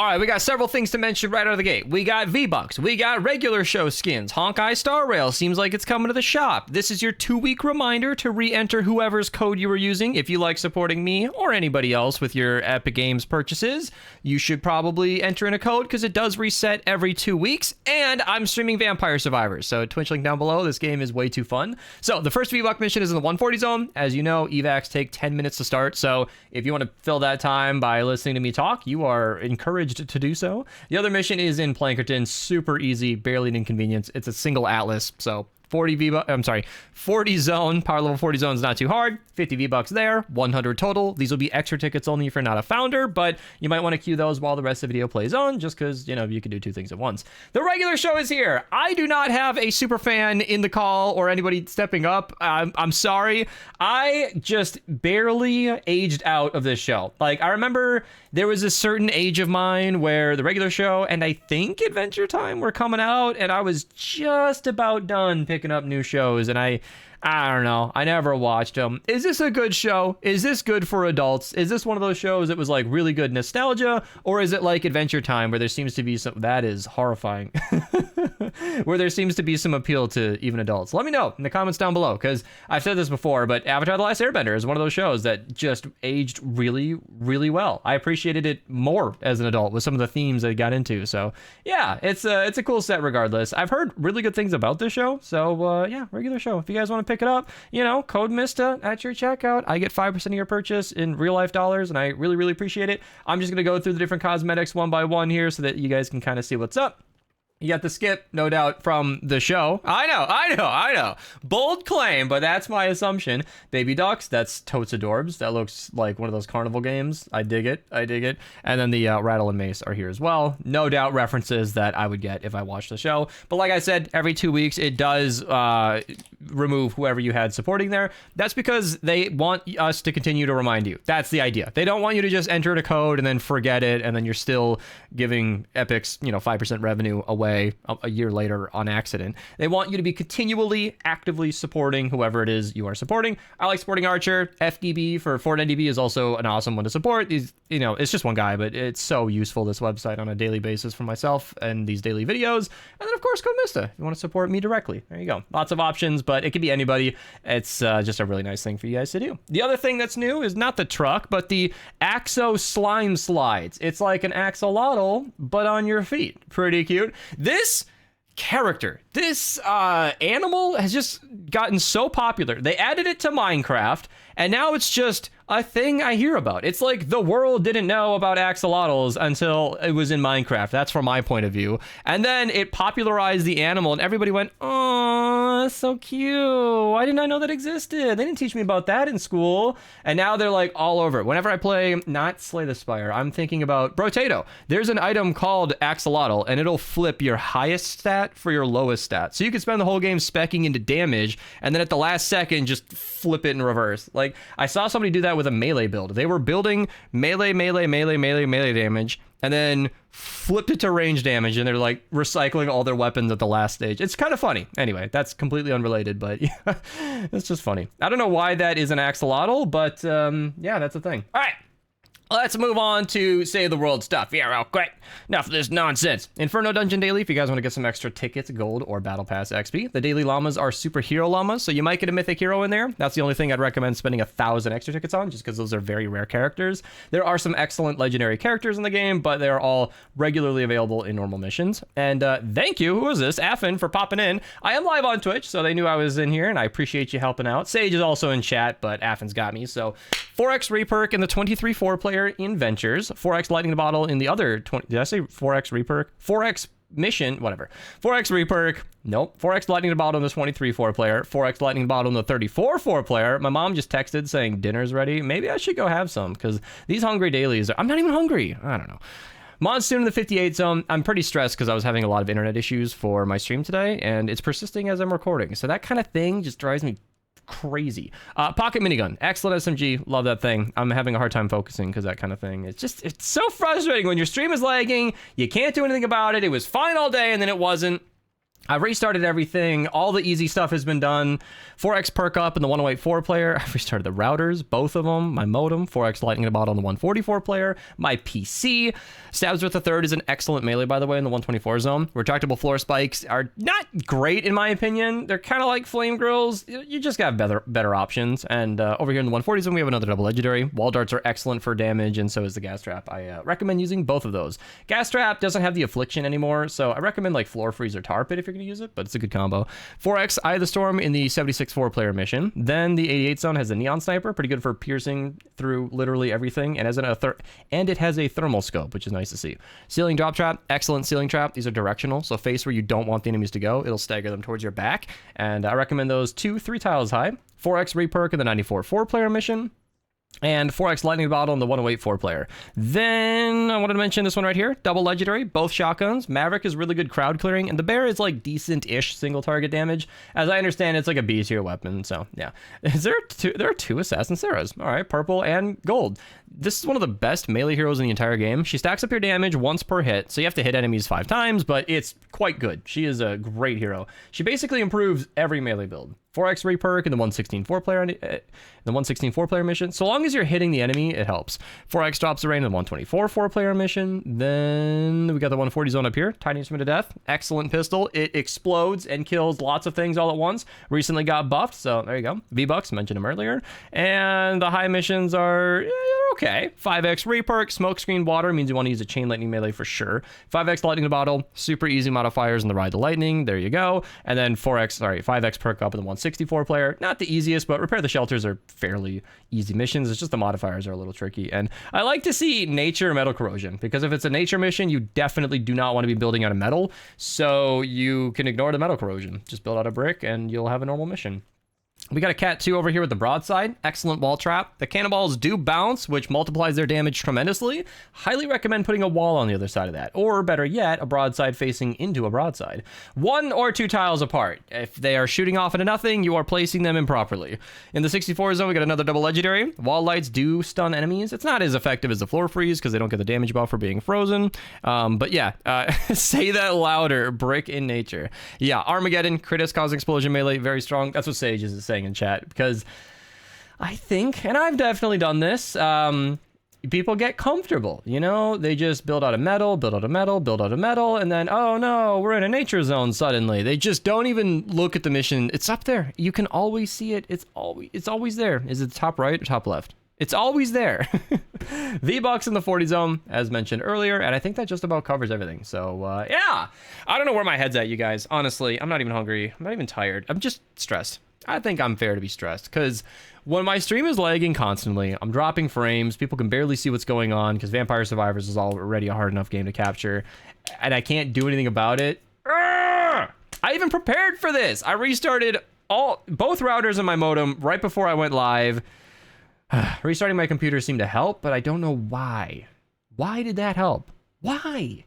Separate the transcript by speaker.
Speaker 1: All right, we got several things to mention right out of the gate. We got V-Bucks. We got regular show skins. Honkai Star Rail seems like it's coming to the shop. This is your 2-week reminder to re-enter whoever's code you were using. If you like supporting me or anybody else with your Epic Games purchases, you should probably enter in a code because it does reset every 2 weeks. And I'm streaming Vampire Survivors, so Twitch link down below. This game is way too fun. So the first V-Buck mission is in the 140 zone. As you know, evacs take 10 minutes to start, so if you want to fill that time by listening to me talk, you are encouraged to do so. The other mission is in Plankerton, super easy, barely an inconvenience. It's a single atlas, so 40 zone, power level 40 zone is not too hard. 50 V-Bucks there, 100 total. These will be extra tickets only if you're not a founder, but you might want to queue those while the rest of the video plays on, just because, you know, you can do 2 things at once. The regular show is here. I do not have a super fan in the call or anybody stepping up. I'm sorry. I just barely aged out of this show. Like, I remember there was a certain age of mine where the regular show and I think Adventure Time were coming out, and I was just about done picking up new shows, and I don't know. I never watched them. Is this a good show? Is this good for adults? Is this one of those shows that was like really good nostalgia? Or is it like Adventure Time where there seems to be some... That is horrifying. Where there seems to be some appeal to even adults. Let me know in the comments down below, because I've said this before, but Avatar: The Last Airbender is one of those shows that just aged really, really well. I appreciated it more as an adult with some of the themes I got into. So yeah, it's a cool set regardless. I've heard really good things about this show. So yeah, regular show. If you guys want to pick it up, you know, code Mista at your checkout. I get 5% of your purchase in real life dollars, and I really, really appreciate it. I'm just going to go through the different cosmetics one by one here so that you guys can kind of see what's up. You got the skip, no doubt, from the show. I know. Bold claim, but that's my assumption. Baby ducks, that's totes adorbs. That looks like one of those carnival games. I dig it. And then the rattle and mace are here as well. No doubt references that I would get if I watched the show. But like I said, every 2 weeks, it does remove whoever you had supporting there. That's because they want us to continue to remind you. That's the idea. They don't want you to just enter a code and then forget it, and then you're still giving Epic's, 5% revenue away a year later on accident. They want you to be continually actively supporting whoever it is you are supporting. I like supporting Archer. FDB for FortNDB is also an awesome one to support. These, it's just one guy, but it's so useful, this website, on a daily basis for myself and these daily videos. And then of course, code Mista if you want to support me directly. There you go. Lots of options, but it could be anybody. It's just a really nice thing for you guys to do. The other thing that's new is not the truck, but the Axo slime slides. It's like an axolotl, but on your feet. Pretty cute. This character, this animal has just gotten so popular. They added it to Minecraft, and now it's just a thing I hear about. It's like the world didn't know about axolotls until it was in Minecraft. That's from my point of view. And then it popularized the animal, and everybody went, oh, that's so cute. Why didn't I know that existed? They didn't teach me about that in school. And now they're like all over it. Whenever I play, not Slay the Spire, I'm thinking about Brotato. There's an item called Axolotl, and it'll flip your highest stat for your lowest stat. So you can spend the whole game speccing into damage, and then at the last second, just flip it in reverse. Like, I saw somebody do that with a melee build. They were building melee damage, and then flipped it to range damage, and they're like recycling all their weapons at the last stage. It's kind of funny. Anyway, that's completely unrelated, but yeah, it's just funny. I don't know why that is an axolotl, but yeah, that's a thing. All right. Let's move on to Save the World stuff. Yeah, real quick. Enough of this nonsense. Inferno Dungeon Daily, if you guys want to get some extra tickets, gold, or Battle Pass XP. The daily llamas are superhero llamas, so you might get a mythic hero in there. That's the only thing I'd recommend spending 1,000 extra tickets on, just because those are very rare characters. There are some excellent legendary characters in the game, but they are all regularly available in normal missions. And thank you, who is this? Affin, for popping in. I am live on Twitch, so they knew I was in here, and I appreciate you helping out. Sage is also in chat, but Affin's got me, so 4x reperk in the 23-4 player in Ventures, 4x lightning bottle in the other 20. Did I say 4x reperk? 4x mission, whatever. 4x reperk. Nope. 4x lightning bottle in the 23-4 player. 4x lightning bottle in the 34-4 player. My mom just texted saying dinner's ready. Maybe I should go have some, because these hungry dailies I'm not even hungry. I don't know. Monsoon in the 58 zone. I'm pretty stressed because I was having a lot of internet issues for my stream today, and it's persisting as I'm recording. So that kind of thing just drives me crazy. Pocket minigun, excellent SMG, love that thing. I'm having a hard time focusing because that kind of thing. It's so frustrating when your stream is lagging, you can't do anything about it. It was fine all day and then it wasn't. I've restarted everything. All the easy stuff has been done. 4x perk up in the 108 player. I've restarted the routers, both of them. My modem, 4x lightning about on the 144 player. My PC. Stabs with the third is an excellent melee, by the way, in the 124 zone. Retractable floor spikes are not great, in my opinion. They're kind of like flame grills. You just got better options. And over here in the 140 zone, we have another double legendary. Wall darts are excellent for damage, and so is the gas trap. I recommend using both of those. Gas trap doesn't have the affliction anymore, so I recommend like floor freeze or tar pit if you're going to use it, but it's a good combo. 4x Eye of the Storm in the 76 4-player mission. Then the 88 zone has a neon sniper, pretty good for piercing through literally everything, and it has a thermal scope, which is nice to see. Ceiling drop trap, excellent ceiling trap. These are directional, so face where you don't want the enemies to go, it'll stagger them towards your back, and I recommend those 2-3 tiles high. 4x reperk in the 94 4-player mission. And 4x lightning bottle in the 108 4-player. Then I wanted to mention this one right here, double legendary, both shotguns. Maverick is really good crowd clearing, and the bear is like decent-ish single target damage. As I understand, it's like a B tier weapon. So yeah, there are two assassin Sarahs. All right, purple and gold. This is one of the best melee heroes in the entire game. She stacks up your damage once per hit, so you have to hit enemies 5 times, but it's quite good. She is a great hero. She basically improves every melee build. 4x reperk in the 116 4-player mission. So long as you're hitting the enemy, it helps. 4x drops the rain in the 124 4-player mission. Then we got the 140 zone up here. Tiny instrument of death. Excellent pistol. It explodes and kills lots of things all at once. Recently got buffed, so there you go. V-Bucks, mentioned him earlier. And the high missions are okay. 5x reperk, smokescreen water means you want to use a chain lightning melee for sure. 5x lightning in the bottle, super easy modifiers in the ride the lightning. There you go. And then 5x perk up in the 164 player. Not the easiest, but repair the shelters are fairly easy missions. It's just the modifiers are a little tricky. And I like to see nature metal corrosion, because if it's a nature mission, you definitely do not want to be building out of metal. So you can ignore the metal corrosion. Just build out a brick and you'll have a normal mission. We got a Cat 2 over here with the broadside. Excellent wall trap. The cannonballs do bounce, which multiplies their damage tremendously. Highly recommend putting a wall on the other side of that. Or better yet, a broadside facing into a broadside. 1 or 2 tiles apart. If they are shooting off into nothing, you are placing them improperly. In the 64 zone, we got another double legendary. Wall lights do stun enemies. It's not as effective as the floor freeze because they don't get the damage buff for being frozen. But yeah, say that louder. Brick in nature. Yeah, Armageddon, Critis causing explosion melee, very strong. That's what Sage is saying in chat, because I think, and I've definitely done this, people get comfortable, you know, they just build out of metal, build out of metal, build out of metal, and then, oh no, we're in a nature zone suddenly. They just don't even look at the mission. It's up there. You can always see it. It's always there. Is it top right or top left? It's always there. V-Bucks in the 40 zone, as mentioned earlier, and I think that just about covers everything. So, yeah. I don't know where my head's at, you guys. Honestly, I'm not even hungry. I'm not even tired. I'm just stressed. I think I'm fair to be stressed, because when my stream is lagging constantly, I'm dropping frames, people can barely see what's going on, because Vampire Survivors is already a hard enough game to capture, and I can't do anything about it. I even prepared for this. I restarted both routers in my modem right before I went live. Restarting my computer seemed to help, but I don't know why. Why did that help? Why?